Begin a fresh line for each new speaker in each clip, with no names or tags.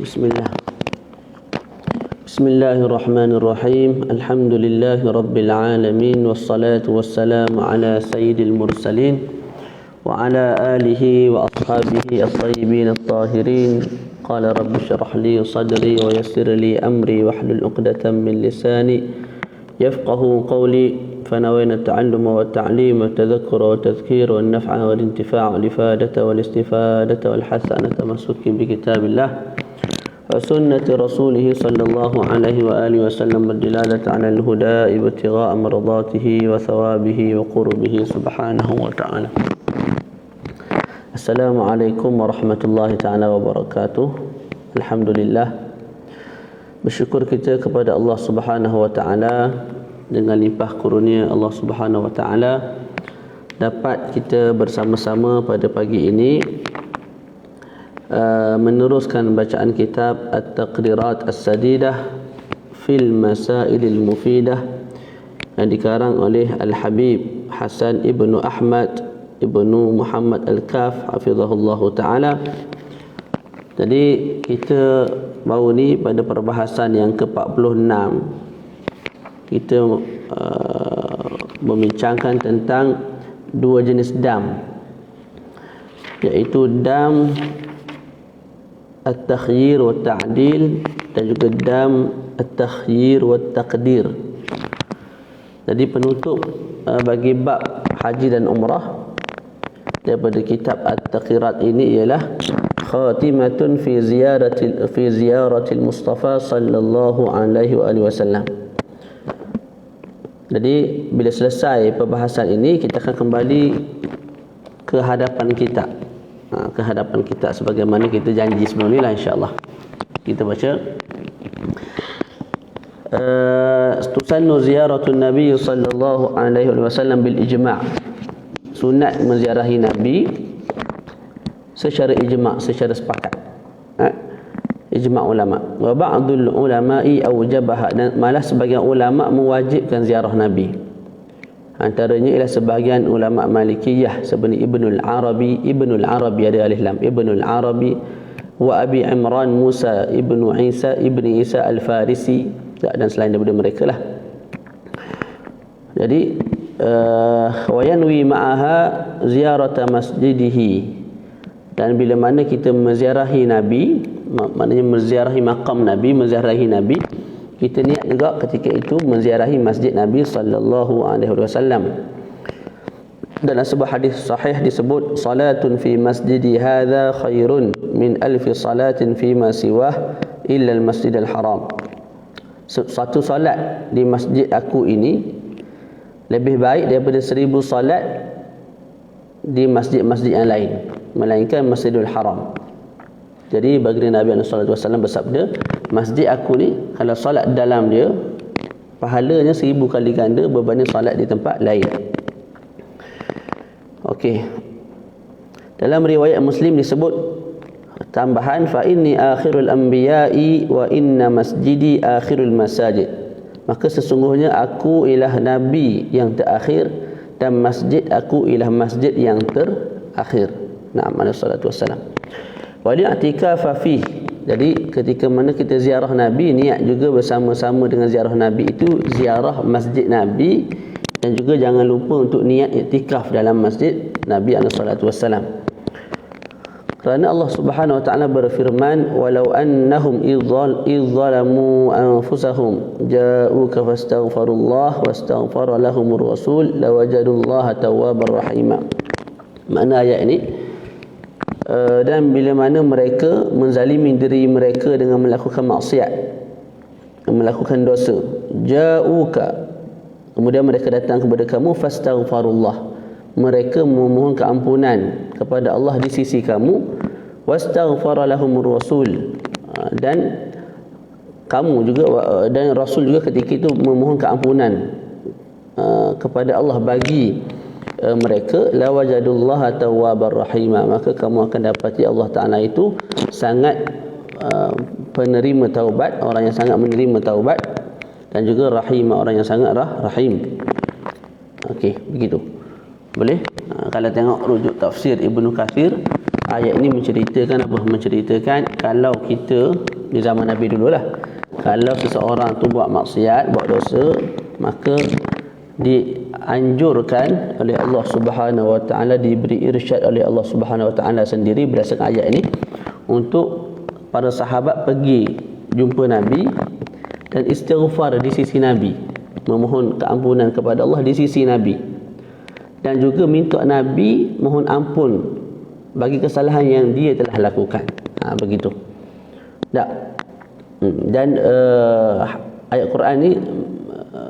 Bismillah. Bismillahirrahmanirrahim. Alhamdulillahi rabbil alamin, wassalatu wassalamu ala sayyidil mursalin wa ala alihi wa ashabihi at-tayyibin at-tahirin. Qala rabbi shrah li sadri wa yassir li amri wahlul 'uqdatam min lisani yafqahu qawli. فنوينا التعلم والتعليم والتذكر والتذكير والنفع والانتفاع والإفادة والاستفادة والحث على التمسك بكتاب الله وسنة رسوله صلى الله عليه وآله وسلم والدلالة على الهدى ابتغاء مرضاته وثوابه وقربه سبحانه وتعالى. السلام عليكم ورحمة الله تعالى وبركاته. Alhamdulillah, bersyukur kita kepada Allah Subhanahu wa taala dengan limpah kurnia Allah Subhanahu wa taala dapat kita bersama-sama pada pagi ini meneruskan bacaan kitab At-Taqrirat As-Sadidah fil Masailil Mufidah yang dikarang oleh Al-Habib Hasan Ibnu Ahmad Ibnu Muhammad Al-Kaf hafizahullahu taala. Jadi kita baru ni pada perbahasan yang ke-46 kita membincangkan tentang dua jenis dam, iaitu dam at-takhyir wa ta'dil dan juga dam at-takhyir wa taqdir. Jadi penutup bagi bab haji dan umrah daripada kitab At-Taqrirat ini ialah khatimatun fi ziyaratil Mustafa sallallahu alaihi wasallam. Jadi bila selesai perbahasan ini, kita akan kembali ke hadapan kita, sebagaimana kita janji sebelum ni lah, insyaAllah. Kita baca tusannu ziyaratun Nabi sallallahu alaihi wasallam bil ijma'. Sunat menziarahi Nabi secara ijma', secara sepakat, ijma' ulama. Wa ba'dul ulama'i awjabaha, dan malah sebagian ulama mewajibkan ziarah Nabi. Antaranya ialah sebahagian ulama Malikiyah seperti Ibnul Arabi ada alif lam, Ibnul Arabi wa Abi Imran Musa Ibnu Isa Al-Farisi dan selain daripada mereka lah. Jadi wa yanwi ma'aha ziyarata masjidihi, dan bila mana kita menziarahi Nabi, maknanya menziarahi makam Nabi, menziarahi Nabi, kita niat juga ketika itu menziarahi masjid Nabi sallallahu alaihi wasallam. Dalam sebuah hadis sahih disebut, salatun fi masjidi hadza khairun min alfi salatin fi ma siwah illa al-masjidil haram. Satu salat di masjid aku ini lebih baik daripada 1000 salat di masjid-masjid yang lain, melainkan Masjidil Haram. Jadi baginda Nabi sallallahu alaihi wasallam bersabda, masjid aku ni kalau solat dalam dia pahalanya 1000 kali ganda berbanding solat di tempat lain. Okey. Dalam riwayat Muslim disebut tambahan, fa inni akhirul anbiya'i wa inna masjidi akhirul masajid. Maka sesungguhnya aku ialah nabi yang terakhir dan masjid aku ialah masjid yang terakhir. Naam alaihi salatu wassalam. Wa li'tikafa fi. Jadi ketika mana kita ziarah Nabi, niat juga bersama-sama dengan ziarah Nabi itu ziarah masjid Nabi, dan juga jangan lupa untuk niat iktikaf dalam masjid Nabi alaihi salatu wassalam. Kerana Allah Subhanahu wa taala berfirman, walau annahum idzalamu anfusahum ja'uka fastaghfirullah wastaghfara lahumur rasul lawajadullaha tawwabar rahima. Makna ayat ini, dan bila mana mereka menzalimi diri mereka dengan melakukan maksiat, melakukan dosa, ja'uka, kemudian mereka datang kepada kamu, fastaghfirullah, mereka memohon keampunan kepada Allah di sisi kamu, wastaghfara lahumur rasul, dan kamu juga dan Rasul juga ketika itu memohon keampunan kepada Allah bagi mereka, la wajadullaha tawwabar rahima, maka kamu akan dapati Allah Ta'ala itu sangat penerima taubat, orang yang sangat menerima taubat, dan juga rahimah, orang yang sangat rahim. Okey, begitu. Boleh? Kalau tengok rujuk tafsir Ibnu Katsir, ayat ini menceritakan apa? Menceritakan kalau kita di zaman Nabi dululah. Kalau seseorang tu buat maksiat, buat dosa, maka dianjurkan oleh Allah Subhanahu wa taala, diberi irsyad oleh Allah Subhanahu wa taala sendiri berdasarkan ayat ini, untuk para sahabat pergi jumpa Nabi dan istighfar di sisi Nabi, memohon keampunan kepada Allah di sisi Nabi, dan juga minta Nabi mohon ampun bagi kesalahan yang dia telah lakukan. Begitu. Tak. Dan ayat Quran ni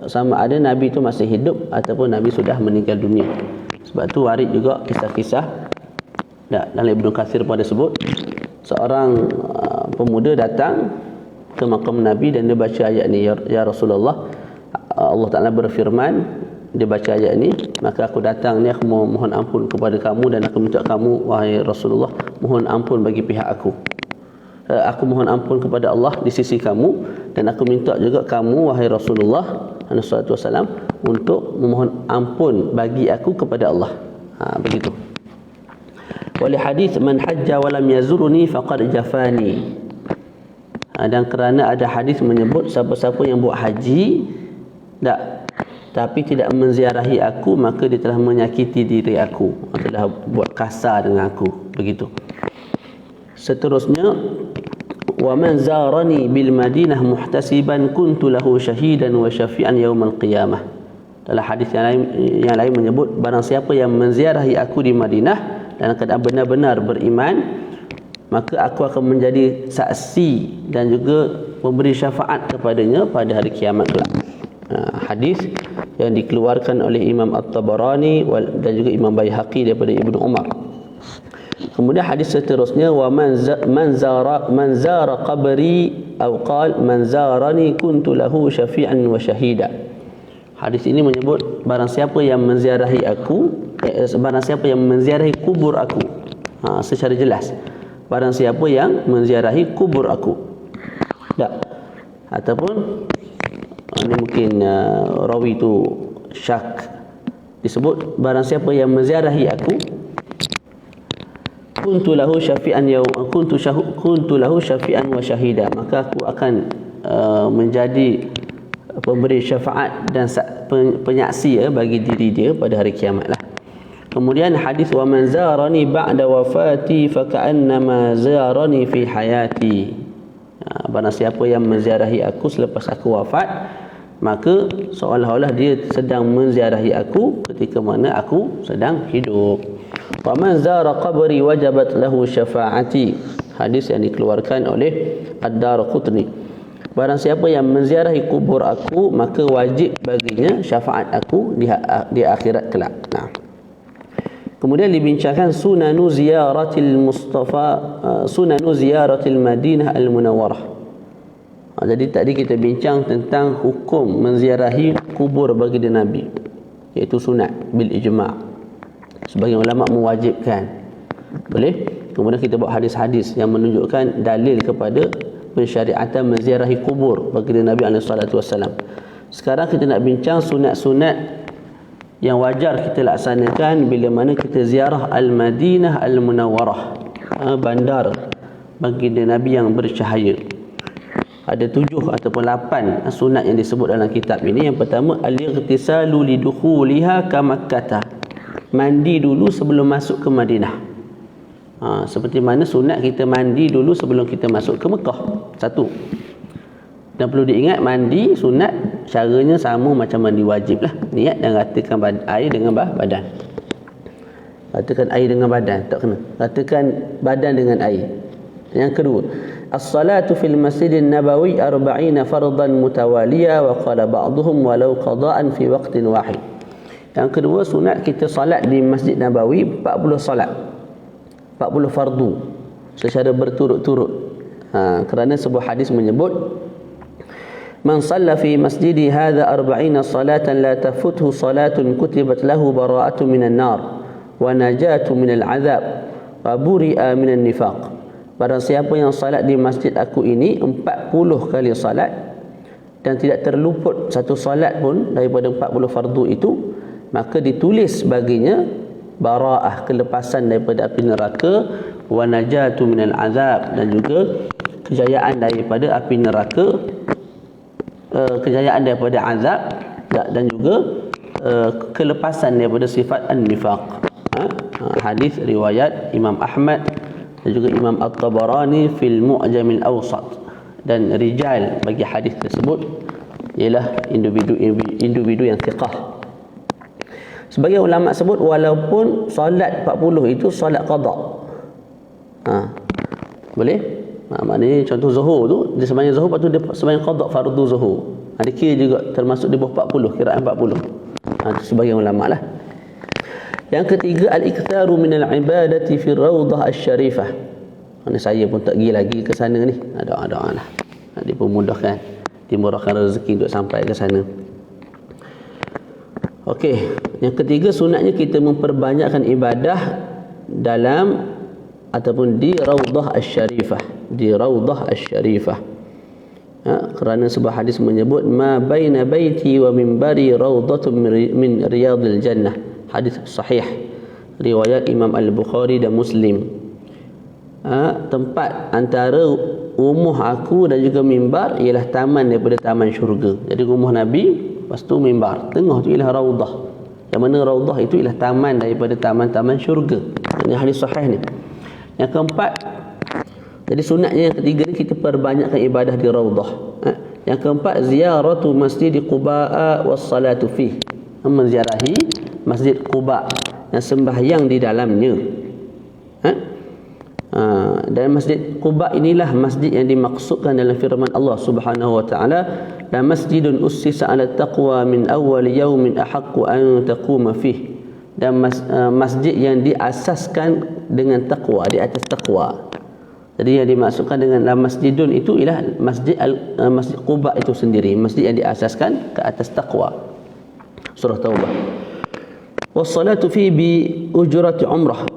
sama ada Nabi itu masih hidup ataupun Nabi sudah meninggal dunia. Sebab tu warid juga kisah-kisah dalam Ibnu Katsir pun ada sebut, seorang pemuda datang ke makam Nabi dan dia baca ayat ni, ya Rasulullah, Allah Ta'ala berfirman, dia baca ayat ni, maka aku datang ni, aku mohon ampun kepada kamu dan aku minta kamu, wahai Rasulullah, mohon ampun bagi pihak aku. Aku mohon ampun kepada Allah di sisi kamu, dan aku minta juga kamu, wahai Rasulullah SAW, untuk memohon ampun bagi aku kepada Allah. Begitu. Oleh hadis, man hajja wa lam yazurni faqad jafani. Dan kerana ada hadis menyebut siapa-siapa yang buat haji tapi tidak menziarahi aku, maka dia telah menyakiti diri aku, telah buat kasar dengan aku. Begitu. Seterusnya, wa man zarani bil Madinah muhtasiban kuntu lahu syahidan wa syafi'an yaumal qiyamah. Dalam hadis yang lain menyebut, barang siapa yang menziarahi aku di Madinah dan keadaan benar-benar beriman, maka aku akan menjadi saksi dan juga memberi syafaat kepadanya pada hari kiamat kelak. Hadis yang dikeluarkan oleh Imam At-Tabarani dan juga Imam Baihaqi daripada Ibnu Umar. Kemudian hadis seterusnya, wa man zara qabri atau qala man zarani kuntu lahu syafi'an wa syahida. Hadis ini menyebut barang siapa yang menziarahi aku, barang siapa yang menziarahi kubur aku. Secara jelas, barang siapa yang menziarahi kubur aku. Ataupun ini mungkin rawi tu syak, disebut barang siapa yang menziarahi aku, kuntu lahu syafi'an kuntu lahu syafi'an wa syahida, maka aku akan menjadi pemberi syafaat dan penyaksi bagi diri dia pada hari kiamat lah. Kemudian hadis, wa man zarani ba'da wafati fa ka'annama zarani fi hayati. Barang siapa yang menziarahi aku selepas aku wafat, maka seolah-olah dia sedang menziarahi aku ketika mana aku sedang hidup. Wa man zara qabri wajabat lahu syafa'ati. Hadis yang dikeluarkan oleh Ad-Darqutni. Barang siapa yang menziarahi kubur aku, maka wajib baginya syafaat aku di akhirat kelak. Kemudian dibincangkan sunanu ziyaratil Mustafa, sunanu ziyaratil Madinah al-Munawwarah. Jadi tadi kita bincang tentang hukum menziarahi kubur baginda Nabi, iaitu sunat bil ijma'. Sebagian ulama mewajibkan. Boleh? Kemudian kita buat hadis-hadis yang menunjukkan dalil kepada pensyariatan menziarahi kubur baginda Nabi SAW. Sekarang kita nak bincang sunat-sunat yang wajar kita laksanakan bila mana kita ziarah Al-Madinah Al-Munawwarah, bandar baginda Nabi yang bercahaya. Ada 7 ataupun 8 sunat yang disebut dalam kitab ini. Yang pertama, al-ightisalu lidukhuliha ka Makkah. Mandi dulu sebelum masuk ke Madinah. Seperti mana sunat kita mandi dulu sebelum kita masuk ke Mekah. Satu. Dan perlu diingat, mandi sunat caranya sama macam mandi wajib lah. Niat dan ratakan air dengan badan. Ratakan air dengan badan, tak kena. Ratakan badan dengan air. Yang kedua, as-salatu fil masjidin nabawi 40 fardan mutawaliya wa qala ba'duhum walau qada'an fi waqtin wahid. Yang kedua, sunat kita salat di Masjid Nabawi 40 salat. 40 fardu secara berturut-turut. Kerana sebuah hadis menyebut, man shalla fi masjidi hadha 40 salatan la tafuthu salatun kutibat lahu bara'atu minan nar wa najatu minal azab wa buri'a minan nifaq. Barang siapa yang salat di masjid aku ini 40 kali salat dan tidak terluput satu salat pun daripada 40 fardu itu, maka ditulis baginya bara'ah, kelepasan daripada api neraka, wa najatu minal azab, dan juga kejayaan daripada api neraka, kejayaan daripada azab, dan juga kelepasan daripada sifat an-nifaq. Hadis riwayat Imam Ahmad dan juga Imam At-Tabarani fil Mu'jamil Awsat, dan rijal bagi hadis tersebut ialah individu yang thiqah. Sebagai ulama sebut walaupun solat 40 itu solat qada. Boleh? Maknanya contoh zuhur tu dia sembahyang zuhur, lepas tu dia sembahyang qada fardu zuhur. Dia kira juga termasuk di bawah 40, kiraan 40. Itu sebagai ulama lah. Yang ketiga, al-iktharu min al-ibadati fi rawdah asy-syarifah. Mana saya pun tak pergi lagi ke sana ni. Doa-doa lah. Dipermudahkan, dimurahkan rezeki untuk sampai ke sana. Okey, yang ketiga sunatnya kita memperbanyakkan ibadah dalam ataupun di Raudhah Asy-Syarifah, di Raudhah Asy-Syarifah. Kerana sebuah hadis menyebut ma baina baiti wa minbari raudhatun min riyadil jannah. Hadis sahih riwayat Imam Al-Bukhari dan Muslim. Tempat antara rumah aku dan juga mimbar ialah taman daripada taman syurga. Jadi rumah Nabi, lepas tu mimbar, tengah tu ialah raudah. Yang mana raudah itu ialah taman daripada taman-taman syurga. Ini hadis sahih ni. Yang keempat, jadi sunatnya yang ketiga ni kita perbanyakkan ibadah di raudah. Yang keempat, ziyaratu masjid Quba was salatu fi. Menziarahi Masjid Quba dan sembahyang di dalamnya. Dan Masjid Quba inilah masjid yang dimaksudkan dalam firman Allah Subhanahu wa taala, la masjidun ussisa 'ala taqwa min awwal yawmin ahaqqu an taquma fih. Dan masjid yang diasaskan dengan takwa, di atas takwa. Jadi yang dimaksudkan dengan la masjidun itu ialah Masjid Quba itu sendiri, masjid yang diasaskan ke atas takwa. Surah Taubah. Wassalatu fi bi ujrati umrah,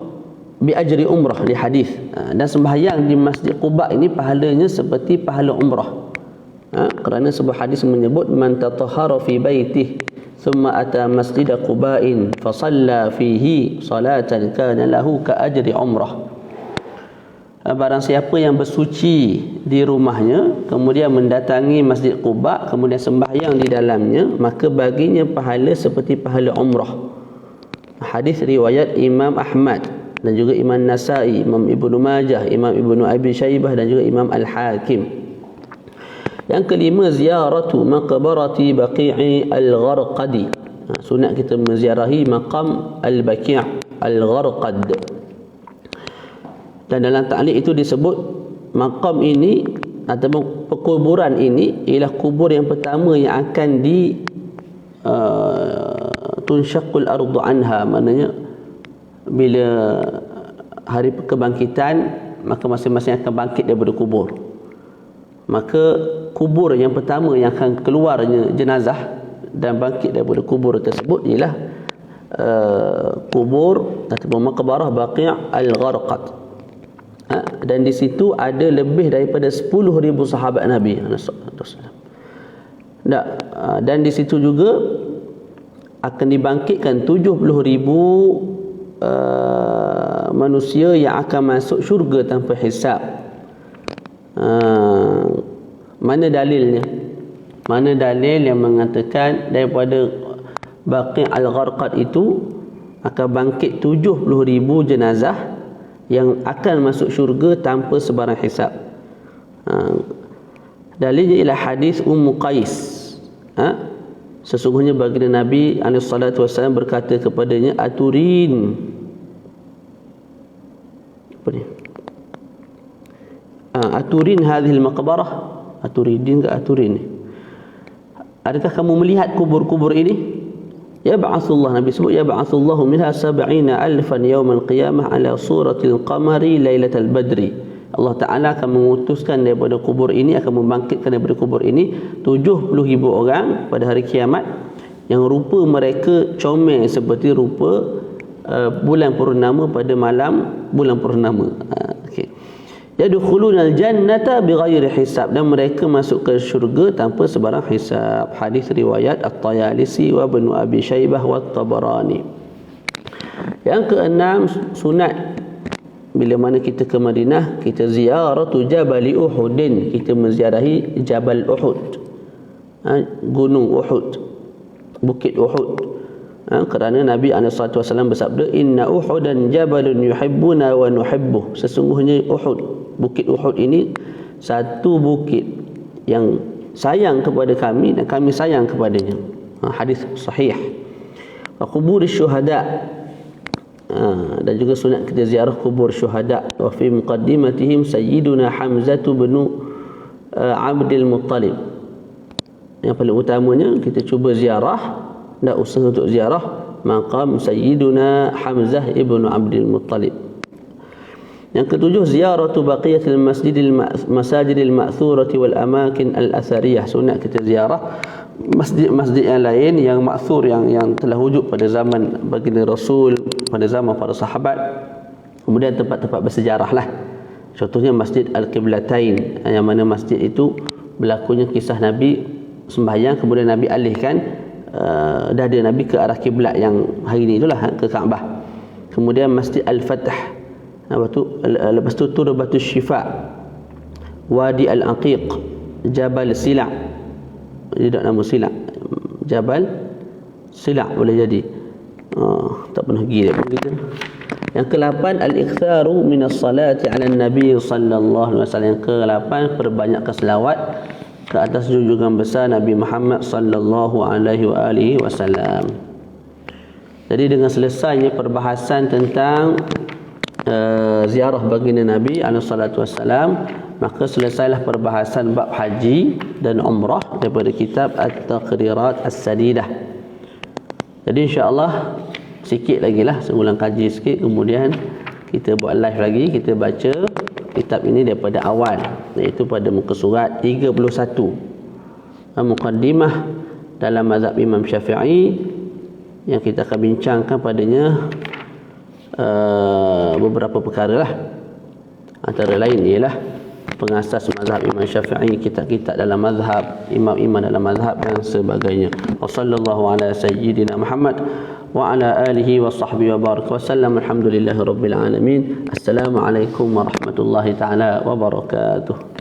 bi ajri umrah di hadis. Dan sembahyang di Masjid Quba ini pahalanya seperti pahala umrah. Kerana sebuah hadis menyebut man tatahhara fi baitihi thumma ata masjid Quba'in fa shalla fihi salatan kana lahu ka ajri umrah. Barang siapa yang bersuci di rumahnya kemudian mendatangi Masjid Quba kemudian sembahyang di dalamnya, maka baginya pahala seperti pahala umrah. Hadis riwayat Imam Ahmad dan juga Imam Nasai, Imam Ibnu Majah, Imam Ibnu Abi Syaibah dan juga Imam Al-Hakim. Yang kelima, ziyaratu maqbarati Baqi'i Al-Gharqadi. Sunat kita menziarahi maqam Al-Baqi' Al-Gharqad. Dan dalam ta'liq itu disebut maqam ini ataupun perkuburan ini ialah kubur yang pertama yang akan tunsyaqul ardu anha, maknanya bila hari kebangkitan maka masing-masing akan bangkit daripada kubur. Maka kubur yang pertama yang akan keluarnya jenazah dan bangkit daripada kubur tersebut ialah kubur ataupun maqbarah Baqi' Al-Gharqad. Dan di situ ada lebih daripada 10,000 sahabat Nabi sallallahu. Dan di situ juga akan dibangkitkan 70,000 manusia yang akan masuk syurga tanpa hisab. Mana dalilnya? Mana dalil yang mengatakan daripada Baqi' Al-Gharqad itu akan bangkit 70,000 jenazah yang akan masuk syurga tanpa sebarang hisab? Dalilnya ialah hadis Ummu Qais. Sesungguhnya baginda Nabi SAW berkata kepadanya, aturin, apa ni? Aturin hadhil maqbarah. Aturidin ke aturin? Adakah kamu melihat kubur-kubur ini? Yab'atsullah, Nabi sebut yab'atsullahu minha 70,000 yawmal qiyamah ala suratil qamari lailatal badri. Allah Ta'ala akan mengutuskan daripada kubur ini, akan membangkitkan daripada kubur ini 70,000 orang pada hari kiamat yang rupa mereka comel seperti rupa bulan purnama pada malam bulan purnama. Okey. Yadkhulunal jannata bighairi hisab, dan mereka masuk ke syurga tanpa sebarang hisab. Hadis riwayat At-Tayalisi wa Ibnu Abi Syaibah wa Tabarani. Yang keenam, sunat bila mana kita ke Madinah, kita ziaratu Jabal Uhudin, kita menziarahi Jabal Uhud, gunung Uhud, bukit Uhud. Kerana Nabi SAW bersabda, inna Uhudan jabalun yuhibbuna wa nuhibbuh, sesungguhnya Uhud, bukit Uhud ini satu bukit yang sayang kepada kami dan kami sayang kepadanya. Hadis sahih. Wa quburis syuhada, dan juga sunat kita ziarah kubur syuhada. Wa fi muqaddimatihim sayyiduna Hamzah bin Abdul Muttalib. Yang paling utamanya kita cuba ziarah, dan usaha untuk ziarah maqam sayyiduna Hamzah ibn Abdul Muttalib. Yang ketujuh, ziyaratu baqiyatil masajidil ma'thurati wal amakin al-athariyah. Sunat kita ziarah masjid-masjid yang lain yang ma'thur, yang telah wujud pada zaman baginda Rasul, pada zaman para sahabat. Kemudian tempat-tempat bersejarah lah. Contohnya Masjid Al-Qiblatain, yang mana masjid itu berlakunya kisah Nabi sembahyang, kemudian Nabi alihkan dada Nabi ke arah kiblat yang hari ini itulah, ke Kaabah. Kemudian Masjid Al-Fath, lepas tu Turbatus Syifa, Wadi Al-Aqiq, Jabal Sila', tidak nama Sila', Jabal Sila' boleh jadi. Tak pernah pergi dia pun kita. Yang ke-8, al-iktharu minas salati ala Nabi sallallahu alaihi wasallam. Yang ke-8, perbanyakkan selawat ke atas junjungan besar Nabi Muhammad sallallahu alaihi wasallam. Jadi dengan selesainya perbahasan tentang ziarah baginda Nabi alaihi salatu wasallam, maka selesailah perbahasan bab haji dan umrah daripada kitab At-Taqrirat As-Sadidah. Jadi insya-Allah sikit lagi lah, sebulan kaji sikit, kemudian kita buat live lagi, kita baca kitab ini daripada awal, iaitu pada muka surat 31, Muqaddimah dalam mazhab Imam Syafi'i, yang kita akan bincangkan padanya beberapa perkara lah. Antara lain ialah pengasas mazhab Imam Syafi'i, kitab-kitab dalam mazhab, imam-imam dalam mazhab dan sebagainya. Wa sallallahu ala sayyidina Muhammad wa ala alihi wa sahbihi wa baraka wa sallam. Alhamdulillahi rabbil alamin. Assalamualaikum warahmatullahi taala wabarakatuh.